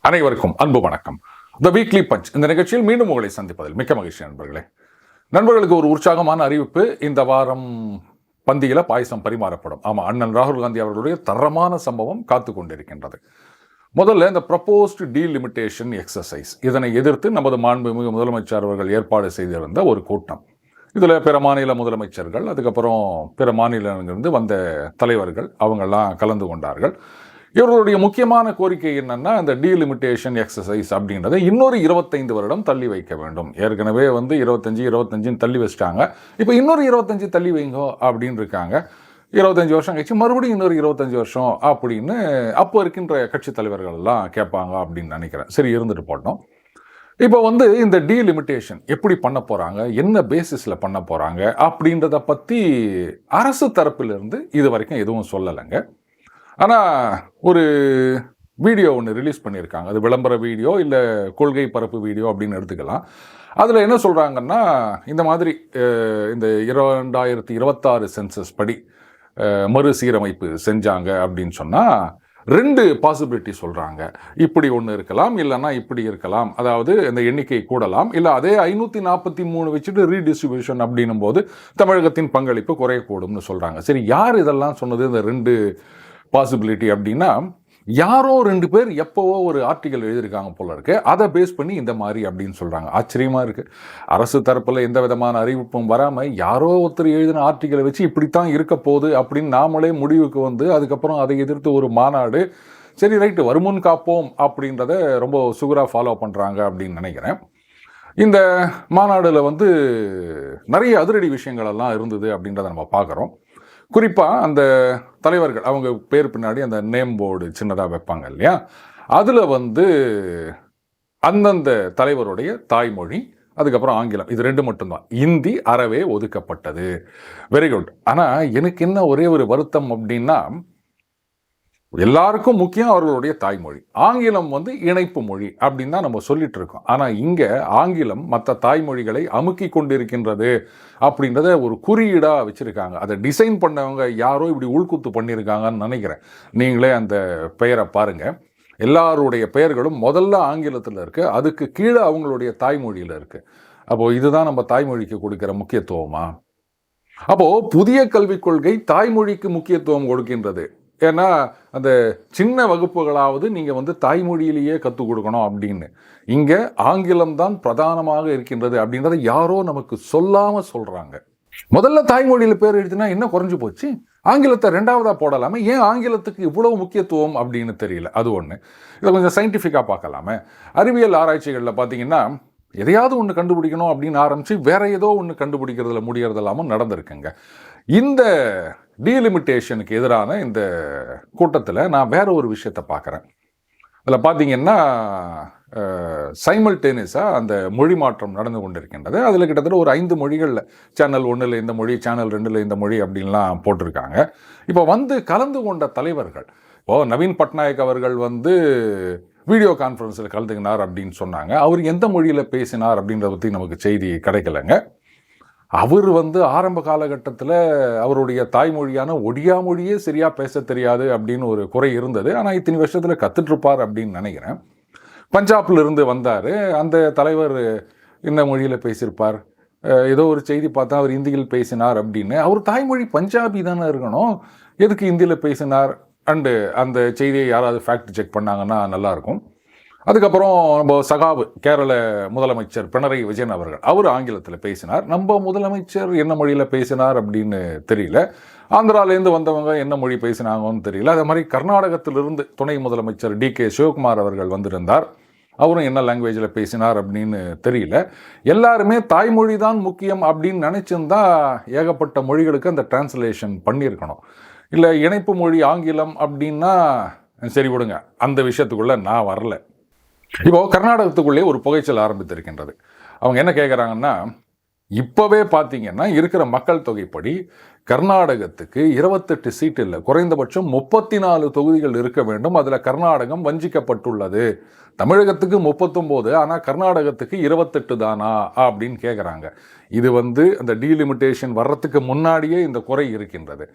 அனைவருக்கும் அன்பு வணக்கம். த வீக்லி பஞ்ச் இந்த நிகழ்ச்சியில் மீண்டும் உங்களை சந்திப்பதில் மிக்க மகிழ்ச்சி நண்பர்களே. நண்பர்களுக்கு ஒரு உற்சாகமான அறிவிப்பு. இந்த வாரம் பந்தியில பாயசம் பரிமாறப்படும். ஆமாம், அண்ணன் ராகுல் காந்தி அவர்களுடைய தரமான சம்பவம் காத்து கொண்டிருக்கின்றது. முதல்ல இந்த ப்ரப்போஸ்ட் டீலிமிட்டேஷன் எக்ஸசைஸ், இதனை எதிர்த்து நமது மாண்புமிகு முதலமைச்சர் அவர்கள் ஏற்பாடு செய்திருந்த ஒரு கூட்டம். இதில் பிற மாநில முதலமைச்சர்கள், அதுக்கப்புறம் பிற மாநிலங்களிலிருந்து வந்த தலைவர்கள் அவங்கெல்லாம் கலந்து கொண்டார்கள். இவர்களுடைய முக்கியமான கோரிக்கை என்னன்னா, இந்த டீலிமிட்டேஷன் எக்ஸசைஸ் அப்படின்றத இன்னொரு 25 வருடம் தள்ளி வைக்க வேண்டும். ஏற்கனவே 25 தள்ளி வச்சிட்டாங்க. இப்போ இன்னொரு 25 தள்ளி வைங்கோ அப்படின்னு இருக்காங்க. 25 வருஷம் கழிச்சு மறுபடியும் இன்னொரு 25 வருஷம் அப்படின்னு அப்போ இருக்கின்ற கட்சி தலைவர்கள் எல்லாம் கேட்பாங்க அப்படின்னு நினைக்கிறேன். சரி, இருந்துட்டு போட்டோம். இப்போ இந்த டீலிமிட்டேஷன் எப்படி பண்ண போறாங்க, என்ன பேசிஸில் பண்ண போறாங்க அப்படின்றத பற்றி அரசு தரப்பிலிருந்து இது வரைக்கும் எதுவும் சொல்லலைங்க. ஆனால் ஒரு வீடியோ ஒன்று ரிலீஸ் பண்ணியிருக்காங்க. அது விளம்பர வீடியோ இல்லை கொள்கை பரப்பு வீடியோ அப்படின்னு எடுத்துக்கலாம். அதில் என்ன சொல்கிறாங்கன்னா, இந்த மாதிரி இந்த 2026 சென்சஸ் படி மறுசீரமைப்பு செஞ்சாங்க அப்படின்னு சொன்னால் 2 பாசிபிலிட்டி சொல்கிறாங்க. இப்படி ஒன்று இருக்கலாம், இல்லைன்னா இப்படி இருக்கலாம். அதாவது இந்த எண்ணிக்கை கூடலாம், இல்லை அதே 543 வச்சுட்டு ரீடிஸ்ட்ரிபியூஷன் அப்படின்னும் போது தமிழகத்தின் பங்களிப்பு குறையக்கூடும்னு சொல்கிறாங்க. சரி, யார் இதெல்லாம் சொன்னது? இந்த 2 பாசிபிலிட்டி அப்படின்னா, யாரோ 2 பேர் எப்போவோ ஒரு ஆர்டிக்கல் எழுதியிருக்காங்க போல இருக்கு, அதை பேஸ் பண்ணி இந்த மாதிரி அப்படின்னு சொல்கிறாங்க. ஆச்சரியமாக இருக்குது. அரசு தரப்பில் எந்த விதமான அறிவிப்பும் வராமல் யாரோ ஒருத்தர் எழுதின ஆர்டிக்கலை வச்சு இப்படித்தான் இருக்க போகுது அப்படின்னு நாமளே முடிவுக்கு அதுக்கப்புறம் அதை எதிர்த்து ஒரு மாநாடு. சரி, ரைட்டு, வருமுன் காப்போம் அப்படின்றத ரொம்ப சுகராக ஃபாலோ பண்ணுறாங்க அப்படின்னு நினைக்கிறேன். இந்த மாநாடில் நிறைய அதிரடி விஷயங்கள் எல்லாம் இருந்தது அப்படின்றத நம்ம பார்க்குறோம். குறிப்பாக அந்த தலைவர்கள் அவங்க பேர் பின்னாடி அந்த நேம் போர்டு சின்னதாக வைப்பாங்க இல்லையா, அதில் அந்தந்த தலைவருடைய தாய்மொழி, அதுக்கப்புறம் ஆங்கிலம், இது 2 மட்டும்தான். இந்தி அறவே ஒதுக்கப்பட்டது. Very good. ஆனால் எனக்கு என்ன ஒரே ஒரு வருத்தம் அப்படின்னா, எல்லாருக்கும் முக்கியம் அவர்களுடைய தாய்மொழி. ஆங்கிலம் இணைப்பு மொழி அப்படின்னு தான் நம்ம சொல்லிட்டு இருக்கோம். ஆனால் இங்கே ஆங்கிலம் மற்ற தாய்மொழிகளை அமுக்கி கொண்டிருக்கின்றது அப்படின்றத ஒரு குறியீடாக வச்சுருக்காங்க. அதை டிசைன் பண்ணவங்க யாரோ இப்படி உள்குத்து பண்ணியிருக்காங்கன்னு நினைக்கிறேன். நீங்களே அந்த பெயரை பாருங்கள். எல்லாருடைய பெயர்களும் முதல்ல ஆங்கிலத்தில் இருக்குது, அதுக்கு கீழே அவங்களுடைய தாய்மொழியில் இருக்குது. அப்போது இதுதான் நம்ம தாய்மொழிக்கு கொடுக்குற முக்கியத்துவமா? அப்போது புதிய கல்விக் கொள்கை தாய்மொழிக்கு முக்கியத்துவம் கொடுக்கின்றது. ஏன்னா அந்த சின்ன வகுப்புகளாவது நீங்கள் தாய்மொழியிலேயே கற்றுக் கொடுக்கணும் அப்படின்னு. இங்கே ஆங்கிலம்தான் பிரதானமாக இருக்கின்றது அப்படின்றத யாரோ நமக்கு சொல்லாமல் சொல்கிறாங்க. முதல்ல தாய்மொழியில் பேர் எழுதினா என்ன குறைஞ்சு போச்சு? ஆங்கிலத்தை 2வதாக போடலாமே. ஏன் ஆங்கிலத்துக்கு இவ்வளவு முக்கியத்துவம் அப்படின்னு தெரியல. அது ஒன்று. இதை கொஞ்சம் சயின்டிஃபிக்காக பார்க்கலாமே. அறிவியல் ஆராய்ச்சிகளில் பார்த்தீங்கன்னா, எதையாவது ஒன்று கண்டுபிடிக்கணும் அப்படின்னு ஆரம்பித்து வேற ஏதோ ஒன்று கண்டுபிடிக்கிறதுல முடியறதெல்லாமும் நடந்திருக்குங்க. இந்த டீலிமிட்டேஷனுக்கு எதிரான இந்த கூட்டத்தில் நான் வேற ஒரு விஷயத்தை பார்க்குறேன். அதில் பார்த்தீங்கன்னா, சைமல்டேனியஸாக அந்த மொழி மாற்றம் நடந்து கொண்டிருக்கின்றது. அதில் கிட்டத்தட்ட ஒரு 5 மொழிகளில், சேனல் 1ல் இந்த மொழி, சேனல் 2ல் இந்த மொழி அப்படின்லாம் போட்டிருக்காங்க. இப்போ கலந்து கொண்ட தலைவர்கள், இப்போது நவீன் பட்நாயக் அவர்கள் வீடியோ கான்ஃபரன்ஸில் கலந்துக்கினார் அப்படின்னு சொன்னாங்க. அவர் எந்த மொழியில் பேசினார் அப்படின்றத பற்றி நமக்கு செய்தி கிடைக்கலைங்க. அவர் ஆரம்ப காலகட்டத்தில் அவருடைய தாய்மொழியான ஒடியா மொழியே சரியாக பேச தெரியாது அப்படின்னு ஒரு குறை இருந்தது. ஆனால் இத்தனை வருஷத்தில் கற்றுட்ருப்பார் அப்படின்னு நினைக்கிறேன். பஞ்சாப்ல இருந்து வந்தார் அந்த தலைவர், இந்த மொழியில் பேசியிருப்பார். ஏதோ ஒரு செய்தி பார்த்தா அவர் இந்தியில் பேசினார் அப்படின்னு. அவர் தாய்மொழி பஞ்சாபி தானே இருக்கணும், எதுக்கு இந்தியில் பேசினார்? அண்டு அந்த செய்தியை யாராவது ஃபேக்ட் செக் பண்ணாங்கன்னா நல்லாயிருக்கும். அதுக்கப்புறம் நம்ம சகாவு கேரள முதலமைச்சர் பினராயி விஜயன் அவர்கள், அவர் ஆங்கிலத்தில் பேசினார். நம்ம முதலமைச்சர் என்ன மொழியில் பேசினார் அப்படின்னு தெரியல. ஆந்திராலேருந்து வந்தவங்க என்ன மொழி பேசினாங்கன்னு தெரியல. அதே மாதிரி கர்நாடகத்திலிருந்து துணை முதலமைச்சர் DK சிவகுமார் அவர்கள் வந்திருந்தார். அவரும் என்ன லாங்குவேஜில் பேசினார் அப்படின்னு தெரியல. எல்லாருமே தாய்மொழி தான் முக்கியம் அப்படின்னு நினச்சிருந்தா ஏகப்பட்ட மொழிகளுக்கு அந்த டிரான்ஸ்லேஷன் பண்ணியிருக்கணும். இல்லை இணைப்பு மொழி ஆங்கிலம் அப்படின்னா சரி விடுங்க, அந்த விஷயத்துக்குள்ளே நான் வரல. இப்போ கர்நாடகத்துக்குள்ளே ஒரு புகைச்சல் ஆரம்பித்திருக்கின்றது. அவங்க என்ன கேட்குறாங்கன்னா, இப்போவே பார்த்தீங்கன்னா இருக்கிற மக்கள் தொகைப்படி கர்நாடகத்துக்கு 28 சீட் இல்லை, குறைந்தபட்சம் 34 தொகுதிகள் இருக்க வேண்டும். அதில் கர்நாடகம் வஞ்சிக்கப்பட்டுள்ளது. தமிழகத்துக்கு 39, ஆனால் கர்நாடகத்துக்கு 28 தானா அப்படின்னு கேட்குறாங்க. இது அந்த டீலிமிட்டேஷன் வர்றதுக்கு முன்னாடியே இந்த குறை இருக்கின்றது.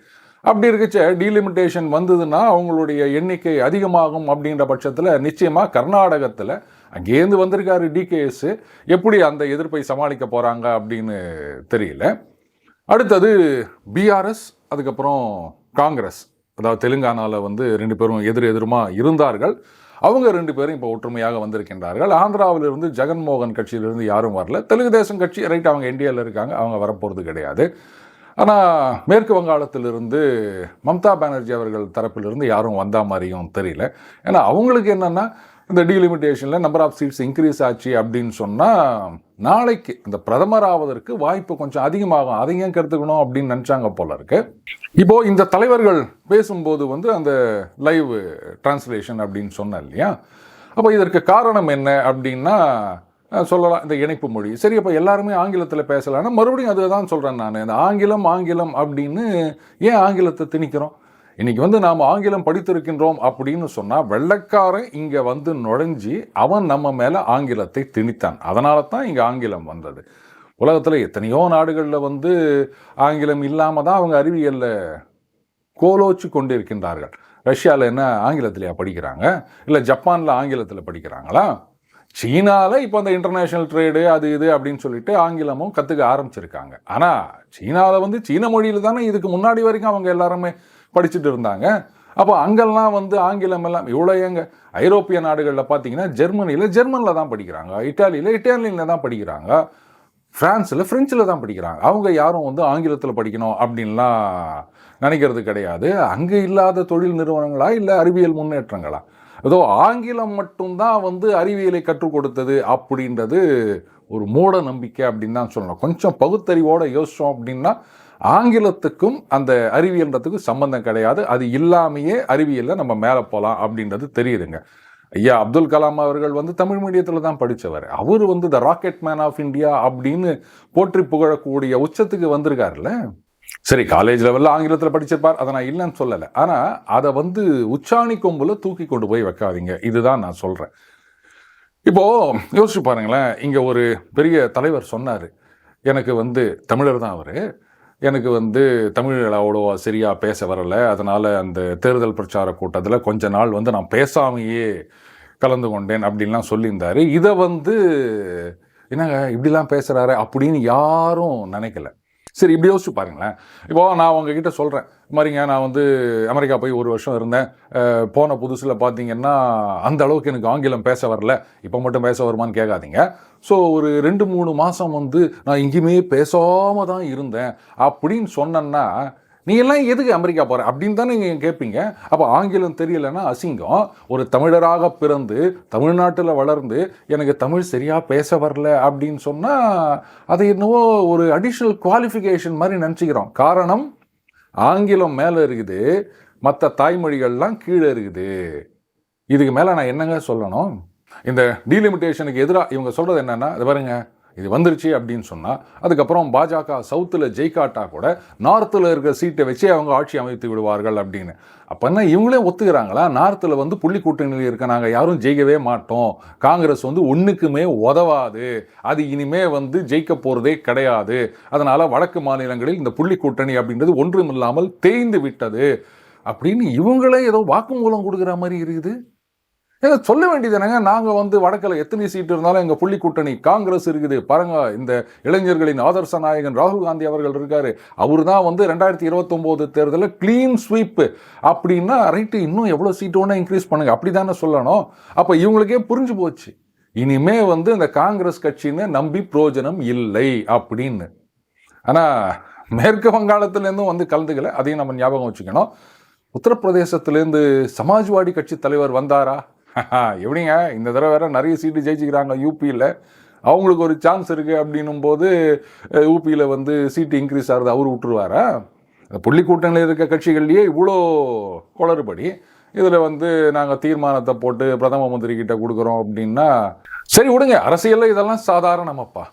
அப்படி இருக்கச்ச டீலிமிட்டேஷன் வந்ததுன்னா அவங்களுடைய எண்ணிக்கை அதிகமாகும் அப்படின்ற பட்சத்தில் நிச்சயமாக கர்நாடகத்தில் அங்கேருந்து வந்திருக்காரு டிகேஎஸ், எப்படி அந்த எதிர்ப்பை சமாளிக்க போகிறாங்க அப்படின்னு தெரியல. அடுத்தது பிஆர்எஸ், அதுக்கப்புறம் காங்கிரஸ், அதாவது தெலுங்கானாவில் வந்து 2 பேரும் எதிருமா இருந்தார்கள். அவங்க 2 பேரும் இப்போ ஒற்றுமையாக வந்திருக்கின்றார்கள். ஆந்திராவிலிருந்து ஜெகன்மோகன் கட்சியிலிருந்து யாரும் வரல. தெலுங்கு தேசம் கட்சி ரைட், அவங்க இந்தியாவில் இருக்காங்க, அவங்க வரப்போகிறது கிடையாது. ஆனால் மேற்கு வங்காளத்திலிருந்து மம்தா பானர்ஜி அவர்கள் தரப்பிலிருந்து யாரும் வந்தா மாதிரியும் தெரியல. ஏன்னா அவங்களுக்கு என்னென்னா இந்த டீலிமிட்டேஷனில் நம்பர் ஆஃப் சீட்ஸ் இன்க்ரீஸ் ஆச்சு அப்படின்னு சொன்னால் நாளைக்கு இந்த பிரதமர் ஆவதற்கு வாய்ப்பு கொஞ்சம் அதிகமாகும். அதை ஏன் கருத்துக்கணும் அப்படின்னு நினச்சாங்க போல இருக்கு. இப்போது இந்த தலைவர்கள் பேசும்போது வந்து அந்த லைவ் டிரான்ஸ்லேஷன் அப்படின்னு சொன்னேன் இல்லையா, அப்போ இதற்கு காரணம் என்ன அப்படின்னா சொல்லலாம் இந்த இணைப்பு மொழி. சரி, அப்போ எல்லாருமே ஆங்கிலத்தில் பேசலான்னா மறுபடியும் அதை தான் சொல்கிறேன் நான். இந்த ஆங்கிலம் அப்படின்னு ஏன் ஆங்கிலத்தை திணிக்கிறோம்? இன்றைக்கி வந்து நாம் ஆங்கிலம் படித்திருக்கின்றோம் அப்படின்னு சொன்னால் வெள்ளைக்காரன் இங்கே வந்து நுழைஞ்சி அவன் நம்ம மேலே ஆங்கிலத்தை திணித்தான். அதனால தான் இங்கே ஆங்கிலம் வந்தது. உலகத்தில் எத்தனையோ நாடுகளில் வந்து ஆங்கிலம் இல்லாமல் தான் அவங்க அறிவியலில் கோலோச்சு கொண்டு இருக்கின்றார்கள். ரஷ்யாவில் என்ன ஆங்கிலத்திலையா படிக்கிறாங்க? இல்லை ஜப்பானில் ஆங்கிலத்தில் படிக்கிறாங்களா? சீனாவில் இப்போ அந்த இன்டர்நேஷ்னல் ட்ரேடு அது இது அப்படின்னு சொல்லிட்டு ஆங்கிலமும் கற்றுக்க ஆரம்பிச்சிருக்காங்க. ஆனால் சீனாவில் வந்து சீன மொழியில் தானே இதுக்கு முன்னாடி வரைக்கும் அவங்க எல்லாருமே படிச்சுட்டு இருந்தாங்க. அப்போ அங்கெல்லாம் வந்து ஆங்கிலம் எல்லாம் இவ்வளோ ஏங்க. ஐரோப்பிய நாடுகளில் பார்த்தீங்கன்னா ஜெர்மனியில் தான் படிக்கிறாங்க, இட்டாலியில் தான் படிக்கிறாங்க, ஃப்ரெஞ்சில் தான் படிக்கிறாங்க. அவங்க யாரும் வந்து ஆங்கிலத்தில் படிக்கணும் அப்படின்லாம் நினைக்கிறது கிடையாது. அங்கே இல்லாத தொழில் நிறுவனங்களா இல்லை அறிவியல் முன்னேற்றங்களா? ஏதோ ஆங்கிலம் மட்டும்தான் வந்து அறிவியலை கற்றுக் கொடுத்தது அப்படின்றது ஒரு மூட நம்பிக்கை அப்படின்னு தான் சொல்லணும். கொஞ்சம் பகுத்தறிவோடு யோசிச்சோம் அப்படின்னா ஆங்கிலத்துக்கும் அந்த அறிவியல்ன்றதுக்கும் சம்பந்தம் கிடையாது. அது இல்லாமையே அறிவியலில் நம்ம மேலே போகலாம் அப்படின்றது தெரியுதுங்க. ஐயா அப்துல் கலாம் அவர்கள் வந்து தமிழ் மீடியத்தில் தான் படித்தவர். அவர் வந்து the rocket man of India அப்படின்னு போற்றி புகழக்கூடிய உச்சத்துக்கு வந்திருக்காருல்ல. சரி, காலேஜ் லெவலில் ஆங்கிலத்தில் படிச்சிருப்பார், அதை நான் இல்லைன்னு சொல்லலை. ஆனால் அதை வந்து உச்சாணி கொம்புல தூக்கி கொண்டு போய் வைக்காதீங்க, இதுதான் நான் சொல்கிறேன். இப்போது யோசிச்சு பாருங்களேன், இங்கே ஒரு பெரிய தலைவர் சொன்னார், எனக்கு வந்து தமிழர் தான் அவர், எனக்கு வந்து தமிழ் அவ்வளோ சரியாக பேச வரலை, அதனால் அந்த தேர்தல் பிரச்சார கூட்டத்தில் கொஞ்ச நாள் வந்து நான் பேசாமையே கலந்து கொண்டேன் அப்படின்லாம் சொல்லியிருந்தார். இதை வந்து என்னங்க இப்படிலாம் பேசுகிறாரு அப்படின்னு யாரும் நினைக்கல. சரி, இப்படி யோசிச்சு பாருங்களேன். இப்போது நான் உங்ககிட்ட சொல்கிறேன், இது மாதிரிங்க நான் வந்து அமெரிக்கா போய் 1 வருஷம் இருந்தேன், போன புதுசில் பார்த்தீங்கன்னா அந்த அளவுக்கு எனக்கு ஆங்கிலம் பேச வரல, இப்போ மட்டும் பேச வருமானு கேட்காதீங்க. ஸோ ஒரு 2-3 மாதம் வந்து நான் எங்கேயுமே பேசாமல் தான் இருந்தேன் அப்படின்னு சொன்னேன்னா நீ எல்லாம் எதுக்கு அமெரிக்கா போகிற அப்படின்னு தானே நீங்கள் கேட்பீங்க. அப்போ ஆங்கிலம் தெரியலைன்னா அசிங்கம். ஒரு தமிழராக பிறந்து தமிழ்நாட்டில் வளர்ந்து எனக்கு தமிழ் சரியாக பேச வரல அப்படின்னு சொன்னால் அதை என்னவோ ஒரு அடிஷ்னல் குவாலிஃபிகேஷன் மாதிரி நினச்சிக்கிறோம். காரணம் ஆங்கிலம் மேலே இருக்குது, மற்ற தாய்மொழிகள்லாம் கீழே இருக்குது. இதுக்கு மேலே நான் என்னங்க சொல்லணும்? இந்த டீலிமிட்டேஷனுக்கு எதிராக இவங்க சொல்கிறது என்னென்னா, இது பாருங்க, இது வந்துருச்சு அப்படின்னு சொன்னால் அதுக்கப்புறம் பாஜக சவுத்தில் ஜெயிக்காட்டா கூட நார்த்தில் இருக்கிற சீட்டை வச்சு அவங்க ஆட்சி அமைத்து விடுவார்கள் அப்படின்னு. அப்போன்னா இவங்களே ஒத்துக்கிறாங்களா? நார்த்தில் வந்து புள்ளி கூட்டணியில் இருக்க நாங்கள் யாரும் ஜெயிக்கவே மாட்டோம், காங்கிரஸ் வந்து ஒன்றுக்குமே உதவாது, அது இனிமே வந்து ஜெயிக்க போகிறதே கிடையாது, அதனால் வடக்கு மாநிலங்களில் இந்த புள்ளி கூட்டணி அப்படின்றது ஒன்றும் இல்லாமல் தேய்ந்து விட்டது அப்படின்னு இவங்களே ஏதோ வாக்குமூலம் கொடுக்குற மாதிரி இருக்குது. ஏங்க சொல்ல வேண்டியதுனாங்க, நாங்கள் வந்து வடக்கில் எத்தனை சீட்டு இருந்தாலும் எங்கள் புள்ளி கூட்டணி காங்கிரஸ் இருக்குது பாருங்க, இந்த இளைஞர்களின் ஆதர்ச நாயகன் ராகுல் காந்தி அவர்கள் இருக்காரு, அவர் தான் வந்து 2029 தேர்தலில் க்ளீன் ஸ்வீப்பு அப்படின்னா ரைட்டு, இன்னும் எவ்வளோ சீட்டு ஒன்றா இன்க்ரீஸ் பண்ணுங்க அப்படி தானே சொல்லணும். அப்போ இவங்களுக்கே புரிஞ்சு போச்சு, இனிமே வந்து இந்த காங்கிரஸ் கட்சின்னு நம்பி பிரயோஜனம் இல்லை அப்படின்னு. ஆனால் மேற்கு வங்காளத்துலேருந்தும் வந்து கலந்துக்கல, அதையும் நம்ம ஞாபகம் வச்சுக்கணும். உத்தரப்பிரதேசத்துலேருந்து சமாஜ்வாடி கட்சி தலைவர் வந்தாரா? எப்படிங்க இந்த தடவை வேற நிறைய சீட்டு ஜெயிச்சுக்கிறாங்க யூபியில், அவங்களுக்கு ஒரு சான்ஸ் இருக்குது அப்படின்னும் போது யூபியில் வந்து சீட்டு இன்க்ரீஸ் ஆகிறது அவர் விட்டுருவாரா? புள்ளி கூட்டணியில் இருக்க கட்சிகள்லேயே இவ்வளோ குளறுபடி, இதில் வந்து நாங்கள் தீர்மானத்தை போட்டு பிரதம மந்திரி கிட்ட கொடுக்குறோம் அப்படின்னா சரி விடுங்க, அரசியலில் இதெல்லாம் சாதாரணமாப்பா.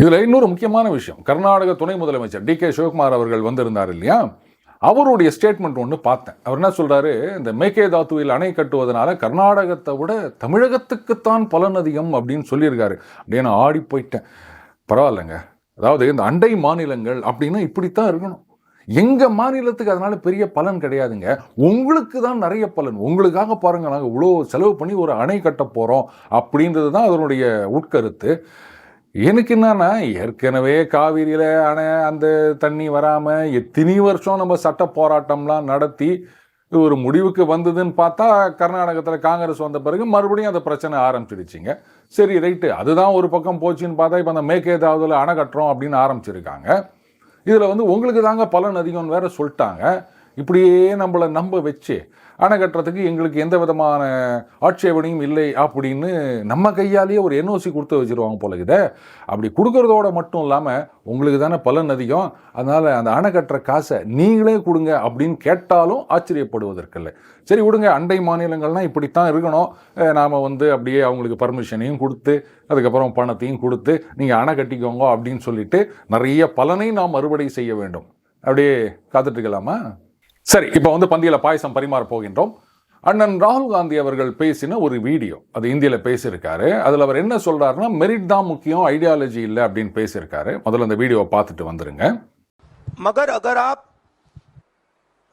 இதில் இன்னொரு முக்கியமான விஷயம், கர்நாடக துணை முதலமைச்சர் DK சிவகுமார் அவர்கள் வந்திருந்தார் இல்லையா, அவருடைய ஸ்டேட்மெண்ட் ஒன்று பார்த்தேன். அவர் என்ன சொல்கிறாரு, இந்த மேகேதாத்துவில் அணை கட்டுவதனால கர்நாடகத்தை விட தமிழகத்துக்குத்தான் பலன் அதிகம் அப்படின்னு சொல்லியிருக்காரு. அப்படியே நான் ஆடி போயிட்டேன். பரவாயில்லைங்க, அதாவது இந்த அண்டை மாநிலங்கள் அப்படின்னா இப்படித்தான் இருக்கணும். எங்கள் மாநிலத்துக்கு அதனால பெரிய பலன் கிடையாதுங்க. உங்களுக்கு தான் நிறைய பலன். உங்களுக்காக பாருங்கள், நாங்கள் இவ்வளோ செலவு பண்ணி ஒரு அணை கட்ட போகிறோம் அப்படின்றது தான் அதனுடைய உட்கருத்து. எனக்கு என்னன்னா, ஏற்கனவே காவிரியில் அணை அந்த தண்ணி வராமல் எத்தனை வருஷம் நம்ம சட்ட போராட்டம்லாம் நடத்தி ஒரு முடிவுக்கு வந்ததுன்னு பார்த்தா, கர்நாடகத்தில் காங்கிரஸ் வந்த பிறகு மறுபடியும் அந்த பிரச்சனை ஆரம்பிச்சிடுச்சிங்க. சரி ரைட்டு, அதுதான் ஒரு பக்கம் போச்சுன்னு பார்த்தா இப்போ அந்த மேகேதாவதில் அணை கட்டுறோம் அப்படின்னு ஆரம்பிச்சிருக்காங்க. இதில் வந்து உங்களுக்கு தாங்க பலன் அதிகம்னு வேற சொல்லிட்டாங்க. இப்படியே நம்மளை நம்ப வச்சு அணை கட்டுறதுக்கு எங்களுக்கு எந்த விதமான ஆட்சேபனையும் இல்லை அப்படின்னு நம்ம கையாலேயே ஒரு என்ஓசி கொடுத்து வச்சுருவாங்க போல இதை. அப்படி கொடுக்கறதோட மட்டும் இல்லாமல் உங்களுக்கு தானே பலன் அதிகம், அதனால் அந்த அணை கட்டுற காசை நீங்களே கொடுங்க அப்படின்னு கேட்டாலும் ஆச்சரியப்படுவதற்கில்லை. சரி விடுங்க, அண்டை மாநிலங்கள்லாம் இப்படித்தான் இருக்கணும். நாம் வந்து அப்படியே அவங்களுக்கு பர்மிஷனையும் கொடுத்து அதுக்கப்புறம் பணத்தையும் கொடுத்து நீங்கள் அணை கட்டிக்கோங்க அப்படின்னு சொல்லிட்டு நிறைய பலனை நாம் அறுவடை செய்ய வேண்டும். அப்படியே காத்துட்ருக்கலாமா? சரி, இப்போ வந்து பந்தியில் பாயசம் பரிமாற போகின்றோம். அண்ணன் ராகுல் காந்தி அவர்கள் பேசின ஒரு வீடியோ, அது இந்தியில் பேசியிருக்காரு. அதில் அவர் என்ன சொல்றாருன்னா, மெரிட் தான் முக்கியம், ஐடியாலஜி இல்லை அப்படின்னு பேசியிருக்காரு. முதல்ல அந்த வீடியோவை பார்த்துட்டு வந்துருங்க. मगर अगर आप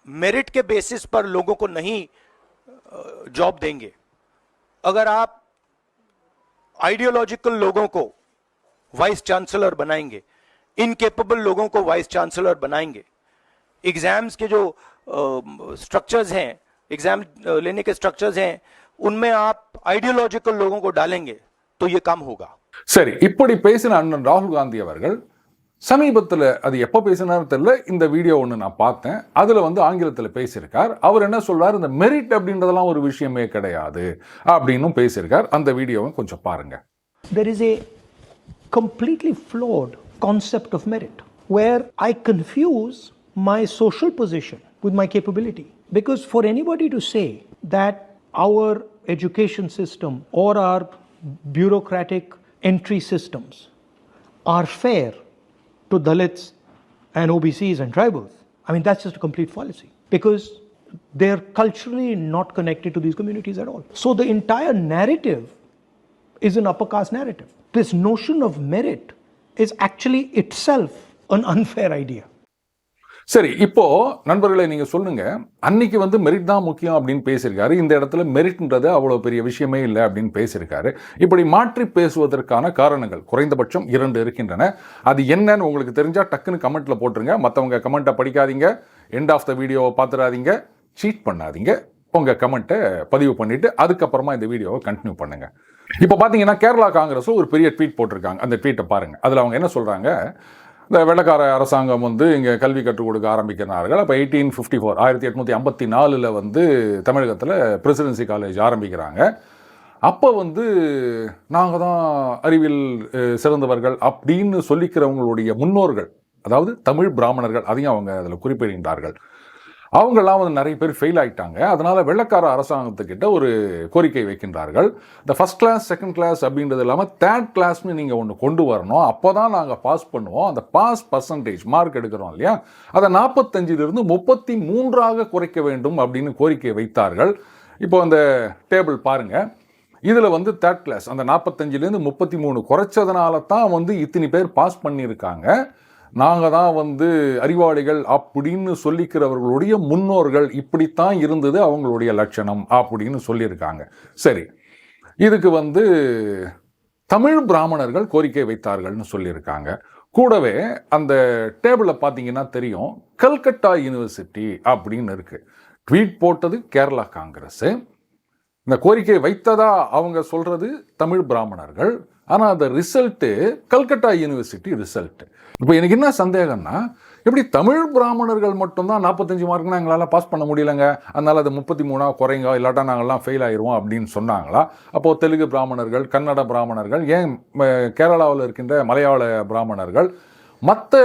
मेरिट के बेसिस पर लोगों को नहीं जॉब देंगे, अगर आप आइडियोलॉजिकल लोगों को वाइस चांसलर बनाएंगे, इनकेपेबल लोगों को वाइस चांसलर बनाएंगे, एग्जाम्स के जो स्ट्रक्चर्स हैं, एग्जाम लेने के स्ट्रक्चर्स हैं, उनमें आप आइडियोलॉजिकल लोगों को डालेंगे तो ये काम होगा. சரி, இப்படி பேசின அண்ணன் ராகுல் காந்தி அவர்கள் சமீபத்தில், அது எப்போ பேசினாரும் தெரியல, இந்த வீடியோ ஒன்று நான் பார்த்தேன். அதில் வந்து ஆங்கிலத்தில் பேசியிருக்கார். அவர் என்ன சொல்றார், இந்த மெரிட் அப்படின்றதெல்லாம் ஒரு விஷயமே கிடையாது அப்படின்னு பேசியிருக்கார். அந்த வீடியோவை கொஞ்சம் பாருங்க. There is a completely flawed concept of merit where I confuse my social position with my capability. Because for anybody to say that our education system or our bureaucratic entry systems are fair to Dalits and OBCs and tribals, I mean, that's just a complete fallacy. Because they're culturally not connected to these communities at all. So the entire narrative is an upper caste narrative. This notion of merit is actually itself an unfair idea. சரி, இப்போ நண்பர்களை நீங்க சொல்லுங்க, அன்னைக்கு வந்து merit தான் முக்கியம் அப்படின்னு பேசியிருக்காரு. இந்த இடத்துல மெரிட்ன்றது அவ்வளோ பெரிய விஷயமே இல்லை அப்படின்னு பேசியிருக்காரு. இப்படி மாற்றி பேசுவதற்கான காரணங்கள் குறைந்தபட்சம் 2 இருக்கின்றன. அது என்னன்னு உங்களுக்கு தெரிஞ்சா டக்குன்னு கமெண்ட்ல போட்டுருங்க. மற்றவங்க கமெண்ட்டை படிக்காதீங்க, எண்ட் ஆஃப் த வீடியோவை பார்த்துடாதீங்க, சீட் பண்ணாதீங்க. உங்கள் கமெண்ட்டை பதிவு பண்ணிவிட்டு அதுக்கப்புறமா இந்த வீடியோவை கண்டினியூ பண்ணுங்கள். இப்போ பார்த்தீங்கன்னா கேரளா காங்கிரஸில் ஒரு பெரிய ட்வீட் போட்டிருக்காங்க. அந்த ட்வீட்டை பாருங்கள். அதில் அவங்க என்ன சொல்கிறாங்க, இந்த வெள்ளக்கார அரசாங்கம் வந்து இங்கே கல்வி கற்றுக் கொடுக்க ஆரம்பிக்கிறார்கள். அப்போ 1854 வந்து தமிழகத்தில் பிரசிடென்சி காலேஜ் ஆரம்பிக்கிறாங்க. அப்போ வந்து நாங்கள் தான் அறிவியல் சிறந்தவர்கள் அப்படின்னு சொல்லிக்கிறவங்களுடைய முன்னோர்கள், அதாவது தமிழ் பிராமணர்கள், அதையும் அவங்க அதில் குறிப்பிடுகின்றார்கள். அவங்கெல்லாம் வந்து நிறைய பேர் ஃபெயில் ஆகிட்டாங்க. அதனால் வெள்ளக்கார அரசாங்கத்துக்கிட்ட ஒரு கோரிக்கை வைக்கின்றார்கள். இந்த ஃபஸ்ட் கிளாஸ், செகண்ட் கிளாஸ் அப்படின்றது இல்லாமல் தேர்ட் கிளாஸ்னு நீங்கள் ஒன்று கொண்டு வரணும். அப்போ தான் நாங்கள் பாஸ் பண்ணுவோம். அந்த பாஸ் பர்சன்டேஜ் மார்க் எடுக்கிறோம் இல்லையா, அதை 45லிருந்து 33ஆக குறைக்க வேண்டும் அப்படின்னு கோரிக்கை வைத்தார்கள். இப்போ அந்த டேபிள் பாருங்கள். இதில் வந்து தேர்ட் கிளாஸ் அந்த 45லேருந்து 33 குறைச்சதுனால தான் வந்து இத்தனை பேர் பாஸ் பண்ணியிருக்காங்க. நாங்கள் தான் வந்து அறிவாளிகள் அப்படின்னு சொல்லிக்கிறவர்களுடைய முன்னோர்கள் இப்படித்தான் இருந்தது அவங்களுடைய லட்சணம் அப்படின்னு சொல்லியிருக்காங்க. சரி, இதுக்கு வந்து தமிழ் பிராமணர்கள் கோரிக்கை வைத்தார்கள்னு சொல்லியிருக்காங்க. கூடவே அந்த டேபிளில் பார்த்தீங்கன்னா தெரியும், கல்கட்டா யூனிவர்சிட்டி அப்படின்னு இருக்கு. ட்வீட் போட்டது கேரளா காங்கிரஸ். இந்த கோரிக்கை வைத்ததா அவங்க சொல்றது தமிழ் பிராமணர்கள். ஆனால் அந்த ரிசல்ட்டு கல்கட்டா யூனிவர்சிட்டி ரிசல்ட்டு. இப்போ எனக்கு என்ன சந்தேகம்னா, எப்படி தமிழ் பிராமணர்கள் மட்டும்தான் 45 மார்க்னா எங்களால் பாஸ் பண்ண முடியலைங்க, அதனால் அது 33 குறைங்க, இல்லாட்டா நாங்கள்லாம் ஃபெயில் ஆயிடுவோம் அப்படின்னு சொன்னாங்களா? அப்போது தெலுங்கு பிராமணர்கள், கன்னட பிராமணர்கள், ஏன் கேரளாவில் இருக்கின்ற மலையாள பிராமணர்கள், மற்ற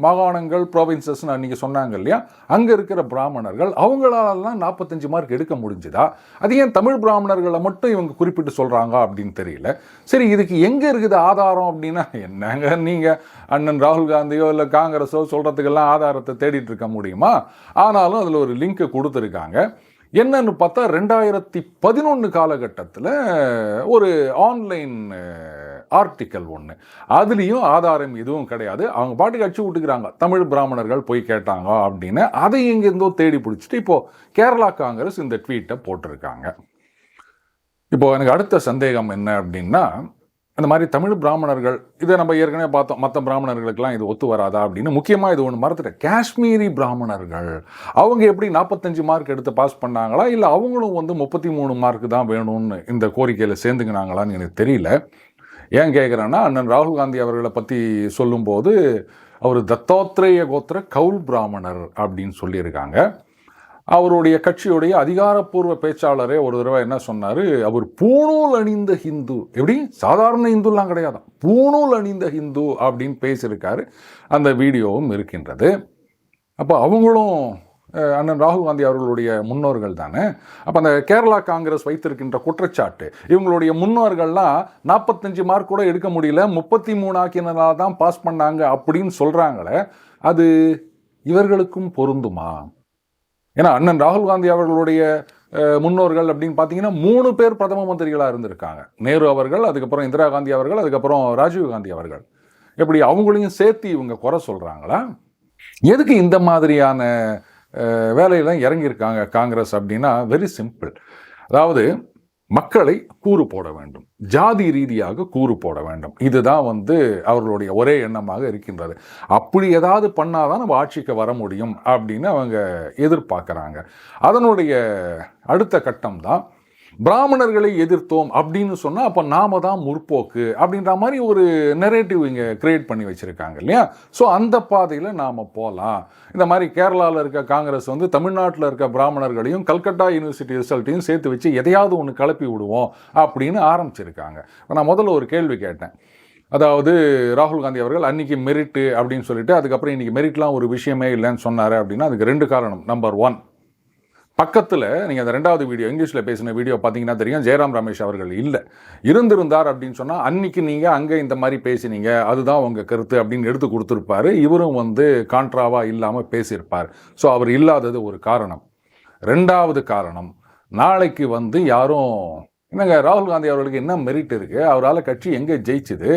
மாகாணங்கள், ப்ராவின்சஸ்ன்னு அன்றைக்கி சொன்னாங்க இல்லையா, அங்கே இருக்கிற பிராமணர்கள் அவங்களாலாம் 45 மார்க் எடுக்க முடிஞ்சுதா? அது ஏன் தமிழ் பிராமணர்களை மட்டும் இவங்க குறிப்பிட்டு சொல்கிறாங்க அப்படின்னு தெரியல. சரி, இதுக்கு எங்கே இருக்குது ஆதாரம் அப்படின்னா, என்னங்க நீங்கள் அண்ணன் ராகுல் காந்தியோ இல்லை காங்கிரஸோ சொல்கிறதுக்கெல்லாம் ஆதாரத்தை தேடிட்டு இருக்க முடியுமா? ஆனாலும் அதில் ஒரு லிங்க்கு கொடுத்துருக்காங்க. என்னன்னு பார்த்தா 2011 காலகட்டத்தில் ஒரு ஆன்லைன் ஆர்டிக்கல் 1. அதுலேயும் ஆதாரம் எதுவும் கிடையாது. அவங்க பாட்டுக்கு அடிச்சு விட்டுக்கிறாங்க, தமிழ் பிராமணர்கள் போய் கேட்டாங்க அப்படின்னு. அதை எங்கேருந்தோ தேடி பிடிச்சிட்டு இப்போது கேரளா காங்கிரஸ் இந்த ட்வீட்டை போட்டிருக்காங்க. இப்போது எனக்கு அடுத்த சந்தேகம் என்ன அப்படின்னா, இந்த மாதிரி தமிழ் பிராமணர்கள், இதை நம்ம ஏற்கனவே பார்த்தோம், மற்ற பிராமணர்களுக்கெல்லாம் இது ஒத்து வராதா அப்படின்னு. முக்கியமாக இது ஒன்று மறந்துட்டேன், காஷ்மீரி பிராமணர்கள் அவங்க எப்படி 45 மார்க் எடுத்து பாஸ் பண்ணாங்களா, இல்லை அவங்களும் 33 மார்க் தான் வேணும்னு இந்த கோரிக்கையில் சேர்ந்துக்கினாங்களான்னு எனக்கு தெரியல. ஏன் கேட்குறேன்னா, அண்ணன் ராகுல் காந்தி அவர்களை பற்றி சொல்லும்போது அவர் தத்தாத்ரேய கோத்திர கவுல் பிராமணர் அப்படின்னு சொல்லியிருக்காங்க. அவருடைய கட்சியுடைய அதிகாரப்பூர்வ பேச்சாளரே ஒரு தடவை என்ன சொன்னார், அவர் பூணூல் அணிந்த ஹிந்து, எப்படி சாதாரண இந்துலாம் கிடையாது, பூணூல் அணிந்த ஹிந்து அப்படின்னு பேசியிருக்காரு. அந்த வீடியோவும் இருக்கின்றது. அப்போ அவங்களும் அண்ணன் ராகுல் காந்தி அவர்களுடைய முன்னோர்கள் தானே. அப்போ அந்த கேரளா காங்கிரஸ் வைத்திருக்கின்ற குற்றச்சாட்டு, இவங்களுடைய முன்னோர்கள்லாம் 45 மார்க் கூட எடுக்க முடியல, 33 ஆக்கினால தான் பாஸ் பண்ணாங்க அப்படின்னு சொல்கிறாங்களே, அது இவர்களுக்கும் பொருந்துமா? ஏன்னா அண்ணன் ராகுல் காந்தி அவர்களுடைய முன்னோர்கள் அப்படின்னு பார்த்தீங்கன்னா 3 பேர் பிரதம மந்திரிகளாக இருந்திருக்காங்க. நேரு அவர்கள், அதுக்கப்புறம் இந்திரா காந்தி அவர்கள், அதுக்கப்புறம் ராஜீவ் காந்தி அவர்கள். எப்படி அவங்களையும் சேர்த்து இவங்க குறை சொல்கிறாங்களா? எதுக்கு இந்த மாதிரியான வேலையெல்லாம் இறங்கியிருக்காங்க காங்கிரஸ் அப்படின்னா, வெரி சிம்பிள். அதாவது மக்களை கூறு போட வேண்டும், ஜாதி ரீதியாக கூறு போட வேண்டும். இதுதான் அவர்களுடைய ஒரே எண்ணமாக இருக்கின்றது. அப்படி ஏதாவது பண்ணாதான் நம்ம ஆட்சிக்கு வர முடியும் அப்படின்னு அவங்க எதிர்பார்க்குறாங்க. அதனுடைய அடுத்த கட்டம் தான் பிராமணர்களை எதிர்த்தோம் அப்படின்னு சொன்னால் அப்போ நாம தான் முற்போக்கு அப்படின்ற மாதிரி ஒரு நெரேட்டிவ் இங்கே கிரியேட் பண்ணி வச்சுருக்காங்க இல்லையா. ஸோ அந்த பாதையில் நாம் போகலாம். இந்த மாதிரி கேரளாவில் இருக்க காங்கிரஸ் தமிழ்நாட்டில் இருக்க பிராமணர்களையும் கல்கட்டா யூனிவர்சிட்டி ரிசல்ட்டையும் சேர்த்து வச்சு எதையாவது ஒன்று கிளப்பி விடுவோம் அப்படின்னு ஆரம்பிச்சிருக்காங்க. நான் முதல்ல ஒரு கேள்வி கேட்டேன். அதாவது ராகுல் காந்தி அவர்கள் அன்றைக்கி மெரிட்டு அப்படின்னு சொல்லிட்டு அதுக்கப்புறம் இன்றைக்கி மெரிட்லாம் ஒரு விஷயமே இல்லைன்னு சொன்னார் அப்படின்னா அதுக்கு 2 காரணம். நம்பர் 1, பக்கத்தில் நீங்கள் அந்த 2வது வீடியோ இங்கிலீஷில் பேசின வீடியோ பார்த்தீங்கன்னா தெரியும், ஜெயராம் ரமேஷ் அவர்கள் இல்லை. இருந்திருந்தார் அப்படின்னு சொன்னால் அன்றைக்கி நீங்கள் அங்கே இந்த மாதிரி பேசினீங்க, அதுதான் உங்கள் கருத்து அப்படின்னு எடுத்து கொடுத்துருப்பாரு. இவரும் கான்ட்ராவாக இல்லாமல் பேசியிருப்பார். ஸோ அவர் இல்லாதது ஒரு காரணம். 2வது காரணம், நாளைக்கு யாரும் என்னங்க ராகுல் காந்தி அவர்களுக்கு என்ன மெரிட் இருக்குது, அவரால் கட்சி எங்கே ஜெயிச்சுது,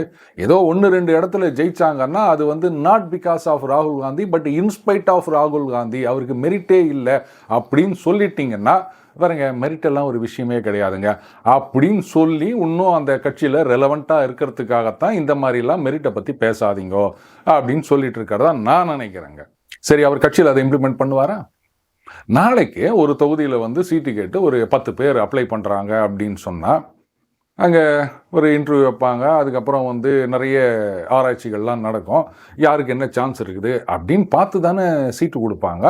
ஏதோ 1-2 இடத்துல ஜெயிச்சாங்கன்னா அது நாட் பிகாஸ் ஆஃப் ராகுல் காந்தி பட் இன்ஸ்பைட் ஆஃப் ராகுல் காந்தி, அவருக்கு மெரிட்டே இல்லை அப்படின்னு சொல்லிட்டீங்கன்னா பாருங்க, மெரிட்டெல்லாம் ஒரு விஷயமே கிடையாதுங்க அப்படின்னு சொல்லி இன்னும் அந்த கட்சியில் ரெலவெண்ட்டாக இருக்கிறதுக்காகத்தான் இந்த மாதிரிலாம் மெரிட்டை பற்றி பேசாதீங்கோ அப்படின்னு சொல்லிட்டு இருக்கிறதா நான் நினைக்கிறேங்க. சரி, அவர் கட்சியில் அதை இம்ப்ளிமெண்ட் பண்ணுவாரா? நாளைக்கு ஒரு தொகுதியில் சீட்டு கேட்டு ஒரு 10 பேர் அப்ளை பண்ணுறாங்க அப்படின்னு சொன்னால் அங்கே ஒரு இன்டர்வியூ வைப்பாங்க. அதுக்கப்புறம் நிறைய ஆராய்ச்சிகள்லாம் நடக்கும். யாருக்கு என்ன சான்ஸ் இருக்குது அப்படின்னு பார்த்து தானே சீட்டு கொடுப்பாங்க.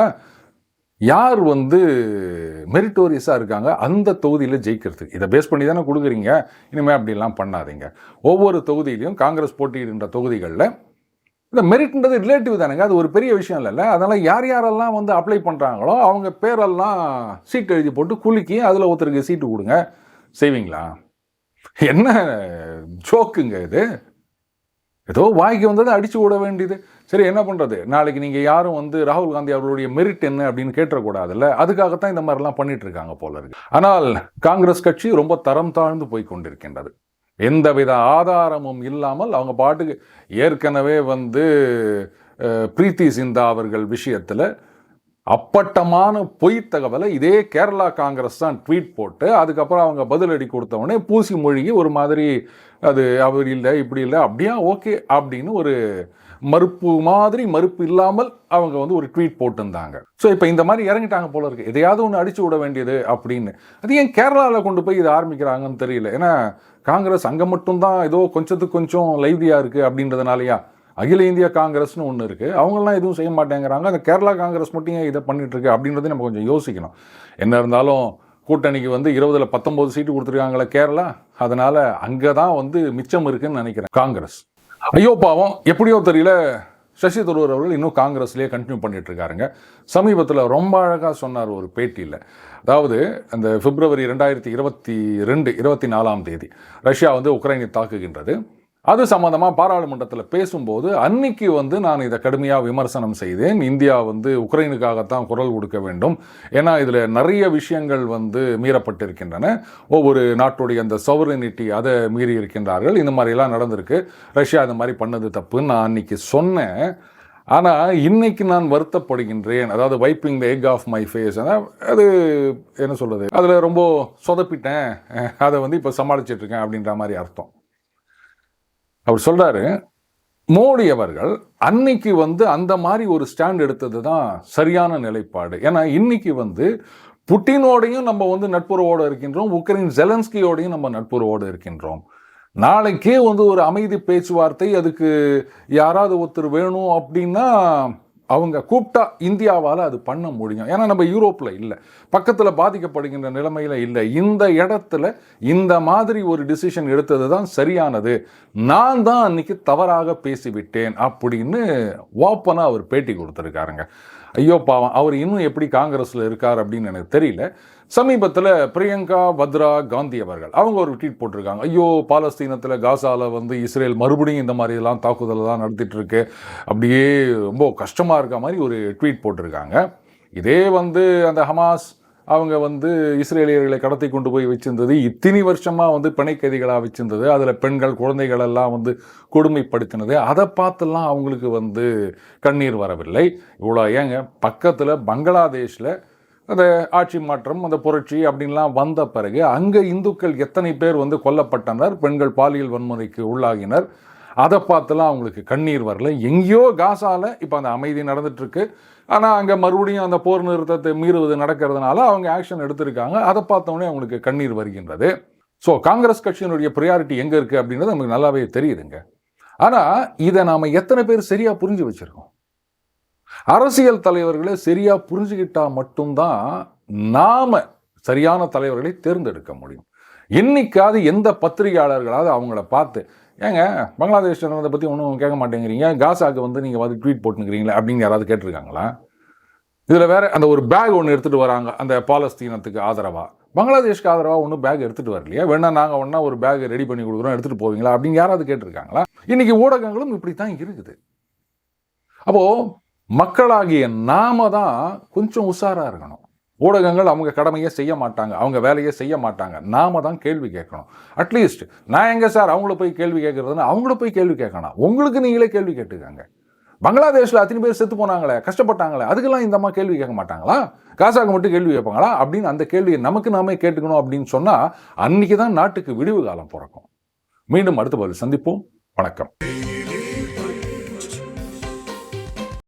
யார் மெரிட்டோரியஸாக இருக்காங்க அந்த தொகுதியில் ஜெயிக்கிறதுக்கு, இதை பேஸ் பண்ணி தானே கொடுக்குறீங்க. இனிமேல் அப்படிலாம் பண்ணாதீங்க. ஒவ்வொரு தொகுதியிலையும் காங்கிரஸ் போட்டியிடுகின்ற தொகுதிகளில் இந்த மெரிட்ன்றது ரிலேட்டிவ் தானேங்க, அது ஒரு பெரிய விஷயம் இல்லைல்ல. அதனால் யாரெல்லாம் அப்ளை பண்ணுறாங்களோ அவங்க பேரெல்லாம் சீட் எழுதி போட்டு குலுக்கி அதில் ஒருத்தருக்கு சீட்டு கொடுங்க. செய்வீங்களா? என்ன ஜோக்குங்க இது? ஏதோ வாய்க்கு வந்ததை அடித்து விட வேண்டியது. சரி, என்ன பண்ணுறது? நாளைக்கு நீங்கள் யாரும் ராகுல் காந்தி அவர்களுடைய மெரிட் என்ன அப்படின்னு கேட்டக்கூடாதுல்ல. அதுக்காகத்தான் இந்த மாதிரிலாம் பண்ணிட்டு இருக்காங்க போல இருக்கு. ஆனால் காங்கிரஸ் கட்சி ரொம்ப தரம் தாழ்ந்து போய் கொண்டிருக்கின்றது. எந்தவித ஆதாரமும் இல்லாமல் அவங்க பாட்டுக்கு ஏற்கனவே பிரீத்தி சிந்தா அவர்கள் விஷயத்தில் அப்பட்டமான பொய் தகவலை இதே கேரளா காங்கிரஸ் தான் ட்வீட் போட்டு அதுக்கப்புறம் அவங்க பதிலடி கொடுத்தவொடனே பூசி மொழிகி ஒரு மாதிரி அது அவர் இல்லை இப்படி இல்லை அப்படியா ஓகே அப்படின்னு ஒரு மறுப்பு இல்லாமல் அவங்க ஒரு ட்வீட் போட்டிருந்தாங்க. ஸோ இப்போ இந்த மாதிரி இறங்கிட்டாங்க போல இருக்கு, எதையாவது ஒன்று அடிச்சு விட வேண்டியது அப்படின்னு. அது ஏன் கேரளாவில் கொண்டு போய் இதை ஆரம்பிக்கிறாங்கன்னு தெரியல. ஏன்னா காங்கிரஸ் அங்கே மட்டும்தான் ஏதோ கொஞ்சத்துக்கு கொஞ்சம் லைவ்லியாக இருக்குது அப்படின்றதுனாலயா? அகில இந்திய காங்கிரஸ்னு ஒன்று இருக்குது, அவங்களாம் எதுவும் செய்ய மாட்டேங்கிறாங்க. அந்த கேரளா காங்கிரஸ் மட்டும் ஏன் இதை பண்ணிகிட்ருக்கு அப்படின்றத நம்ம கொஞ்சம் யோசிக்கணும். என்ன இருந்தாலும் கூட்டணிக்கு 20ல் 19 சீட்டு கொடுத்துருக்காங்களே கேரளா, அதனால் அங்கே தான் மிச்சம் இருக்குன்னு நினைக்கிறேன் காங்கிரஸ். ஐயோ பாவம், எப்படியோ தெரியல, சசி தரூர் அவர்கள் இன்னும் காங்கிரஸ்லேயே கண்டினியூ பண்ணிட்டு இருக்காருங்க. சமீபத்தில் ரொம்ப அழகாக சொன்னார் ஒரு பேட்டியில். அதாவது அந்த பிப்ரவரி 2024 ரஷ்யா உக்ரைனை தாக்குகின்றது. அது சம்பந்தமாக பாராளுமன்றத்தில் பேசும்போது அன்னைக்கு வந்து நான் இதை கடுமையாக விமர்சனம் செய்தேன். இந்தியா வந்து உக்ரைனுக்காகத்தான் குரல் கொடுக்க வேண்டும், ஏன்னா இதில் நிறைய விஷயங்கள் வந்து மீறப்பட்டிருக்கின்றன, ஒவ்வொரு நாட்டுடைய அந்த sovereignty அதை மீறி இருக்கின்றார்கள், இந்த மாதிரிலாம் நடந்திருக்கு, ரஷ்யா இந்த மாதிரி பண்ணது தப்புன்னு நான் அன்னைக்கு சொன்னேன். ஆனால் இன்னைக்கு நான் வருத்தப்படுகின்றேன். அதாவது wiping the egg off my face, அது என்ன சொல்கிறது, அதில் ரொம்ப சொதப்பிட்டேன், அதை வந்து இப்போ சமாளிச்சிட்ருக்கேன் அப்படின்ற மாதிரி அர்த்தம். அவர் சொல்கிறாரு, மோடி அவர்கள் அன்னைக்கு வந்து அந்த மாதிரி ஒரு ஸ்டாண்ட் எடுத்தது தான் சரியான நிலைப்பாடு. ஏன்னா இன்னைக்கு வந்து புட்டினோடையும் நம்ம வந்து நட்புறவோடு இருக்கின்றோம், உக்ரைன் ஜெலன்ஸ்கியோடையும் நம்ம நட்புறவோடு இருக்கின்றோம். நாளைக்கே வந்து ஒரு அமைதி பேச்சுவார்த்தை, அதுக்கு யாராவது ஒருத்தர் வேணும் அப்படின்னா அவங்க கூப்பிட்டா இந்தியாவால் அது பண்ண முடியும். ஏன்னா நம்ம யூரோப்பில் இல்லை, பக்கத்தில் பாதிக்கப்படுகின்ற நிலைமையில் இல்லை. இந்த இடத்துல இந்த மாதிரி ஒரு டிசிஷன் எடுத்தது தான் சரியானது, நான் தான் அன்னைக்கு தவறாக பேசிவிட்டேன் அப்படின்னு ஓப்பனாக அவர் பேட்டி கொடுத்துருக்காருங்க. ஐயோ பாவம், அவர் இன்னும் எப்படி காங்கிரஸில் இருக்கார் அப்படின்னு எனக்கு தெரியல. சமீபத்தில் பிரியங்கா வத்ரா காந்தி அவர்கள் அவங்க ஒரு ட்வீட் போட்டிருக்காங்க. ஐயோ, பாலஸ்தீனத்தில் காசாவில் வந்து இஸ்ரேல் மறுபடியும் இந்த மாதிரிலாம் தாக்குதலாம் நடத்திட்டு இருக்கு, அப்படியே ரொம்ப கஷ்டமாக இருக்க மாதிரி ஒரு ட்வீட் போட்டிருக்காங்க. இதே வந்து அந்த ஹமாஸ் அவங்க வந்து இஸ்ரேலியர்களை கடத்தி கொண்டு போய் வச்சிருந்தது, இத்தனை வருஷமாக வந்து பிணைக்கைதிகளாக வச்சிருந்தது, அதில் பெண்கள் குழந்தைகள் எல்லாம் வந்து கொடுமைப்படுத்தினது, அதை பார்த்துலாம் அவங்களுக்கு வந்து கண்ணீர் வரவில்லை. இவ்வளோ ஏங்க, பக்கத்தில் பங்களாதேஷில் அந்த ஆட்சி மாற்றம், அந்த புரட்சி அப்படின்லாம் வந்த பிறகு அங்கே இந்துக்கள் எத்தனை பேர் வந்து கொல்லப்பட்டனர், பெண்கள் பாலியல் வன்முறைக்கு உள்ளாகினர், அதை பார்த்துலாம் அவங்களுக்கு கண்ணீர் வரல. எங்கேயோ காசாவில் இப்போ அந்த அமைதி நடந்துட்டுருக்கு, ஆனால் அங்கே மறுபடியும் அந்த போர் நிறுத்தத்தை மீறுவது நடக்கிறதுனால அவங்க ஆக்ஷன் எடுத்திருக்காங்க, அதை பார்த்தோன்னே அவங்களுக்கு கண்ணீர் வருகின்றது. ஸோ காங்கிரஸ் கட்சியினுடைய ப்ரியாரிட்டி எங்கே இருக்குது அப்படின்றது நமக்கு நல்லாவே தெரியுதுங்க. ஆனால் இதை நாம் எத்தனை பேர் சரியாக புரிஞ்சு வச்சுருக்கோம்? அரசியல் தலைவர்களை சரியாக புரிஞ்சுக்கிட்டால் மட்டும்தான் நாம் சரியான தலைவர்களை தேர்ந்தெடுக்க முடியும். இன்னைக்காவது எந்த பத்திரிகையாளர்களாவது அவங்கள பார்த்து, ஏங்க பங்களாதேஷ் நடந்ததை பற்றி ஒன்றும் கேட்க மாட்டேங்கிறீங்க, காசாக்கு வந்து நீங்கள் வந்து ட்வீட் போட்டுக்கிறீங்களே அப்படின்னு யாராவது கேட்டிருக்காங்களா? இதில் வேற அந்த ஒரு பேக் ஒன்று எடுத்துகிட்டு வராங்க, அந்த பாலஸ்தீனத்துக்கு ஆதரவாக. பங்களாதேஷ்க்கு ஆதரவாக ஒன்றும் பேக் எடுத்துகிட்டு வரலையா, வேணா நாங்கள் ஒன்றா ஒரு பேக் ரெடி பண்ணி கொடுக்குறோம், எடுத்துகிட்டு போவீங்களா அப்படின்னு யாராவது கேட்டிருக்காங்களா? இன்றைக்கி ஊடகங்களும் இப்படி தான் இருக்குது. அப்போது மக்களாகிய நாம தான் கொஞ்சம் உஷாராக இருக்கணும். ஊடகங்கள் அவங்க கடமையை செய்ய மாட்டாங்க, அவங்க வேலையை செய்ய மாட்டாங்க, நாம தான் கேள்வி கேட்கணும். அட்லீஸ்ட் நான் எங்கே சார் அவங்கள போய் கேள்வி கேட்குறதுன்னு அவங்கள போய் கேள்வி கேட்கணும். உங்களுக்கு நீங்களே கேள்வி கேட்டுக்காங்க. பங்களாதேஷில் அத்தனை பேர் செத்து போனாங்களே, கஷ்டப்பட்டாங்களே, அதுக்கெல்லாம் இந்த அம்மா கேள்வி கேட்க மாட்டாங்களா? காசாக்கு மட்டும் கேள்வி கேட்பாங்களா அப்படின்னு அந்த கேள்வியை நமக்கு நாமே கேட்டுக்கணும் அப்படின்னு சொன்னால் அன்றைக்கி தான் நாட்டுக்கு விடிவு காலம் பிறக்கும். மீண்டும் அடுத்த பதில் சந்திப்போம். வணக்கம்.